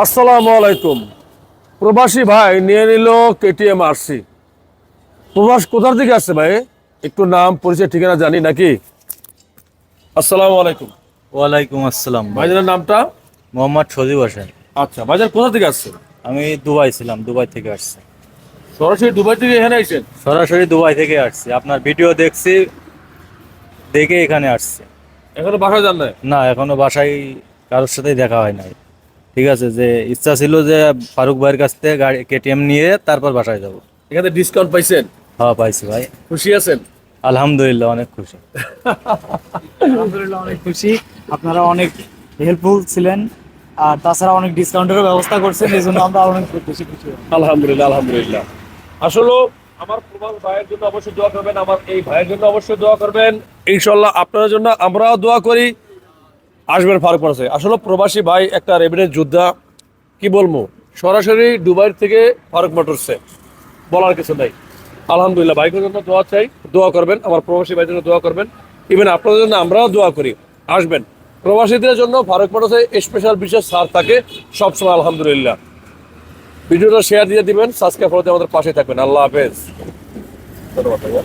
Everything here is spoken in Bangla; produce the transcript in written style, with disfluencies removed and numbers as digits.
আসসালামু আলাইকুম। প্রবাসী ভাই নিয়ে নিল কেটিএম আরসি। প্রবাস কোথার দিকে আসছে ভাই? একটু নাম পরিচয় ঠিকানা জানি নাকি? আসসালামু আলাইকুম। ওয়ালাইকুম আসসালাম ভাই। ভাইজানের নামটা? মোহাম্মদ সজীব হোসেন। আচ্ছা, ভাইজান কোথা থেকে আসছে? আমি দুবাই ছিলাম, দুবাই থেকে আসছি। সরাসরি দুবাই থেকে এখানে আইছেন? সরাসরি দুবাই থেকে আসছি, আপনার ভিডিও দেখছি, দেখে এখানে আসছি। এখনো বাসায় যান নাই? না, এখনো বাসায় কারোর সাথেই দেখা হয় নাই। ঠিক আছে, যে ইচ্ছা ছিল যে ফারুক ভাইয়ের কাছ থেকে গাড়ি কেটিএম নিয়ে তারপর বাসায় যাব। এখানে ডিসকাউন্ট পাইছেন? হ্যাঁ, পাইছি ভাই। খুশি আছেন? আলহামদুলিল্লাহ, অনেক খুশি। আলহামদুলিল্লাহ অনেক খুশি। আপনারা অনেক হেল্পফুল ছিলেন, আর তাছাড়া অনেক ডিসকাউন্টেরও ব্যবস্থা করছেন, এই জন্য আমরা অনেক বেশি খুশি। আলহামদুলিল্লাহ, আলহামদুলিল্লাহ। আসলে আমার প্রবাস ভাইয়ের জন্য অবশ্যই দোয়া করবেন, আমার এই ভাইয়ের জন্য অবশ্যই দোয়া করবেন। ইনশাল্লাহ আপনাদের জন্য আমরাও দোয়া করি। আসবেন ফারুক মোটরসে। আসলে প্রবাসী ভাই একটা রেভিডেন্স যোদ্ধা, কি বলবো, সরাসরি দুবাই থেকে ফারুক মোটরসে, বলার কিছু নাই। আলহামদুলিল্লাহ, ভাইকের জন্য দোয়া চাই, দোয়া করবেন, আমার প্রবাসী ভাইয়ের জন্য দোয়া করবেন। ইভেন আপনাদের জন্য আমরাও দোয়া করি। আসবেন, প্রবাসীদের জন্য ফারুক মোটরসে স্পেশাল বিশেষ ছাড় থাকে সবসময়। আলহামদুলিল্লাহ, ভিডিওটা শেয়ার দিয়ে দিবেন, সাবস্ক্রাইব করে দিয়ে আমাদের পাশে থাকবেন। আল্লাহ হাফেজ। ধন্যবাদ ভাইয়া।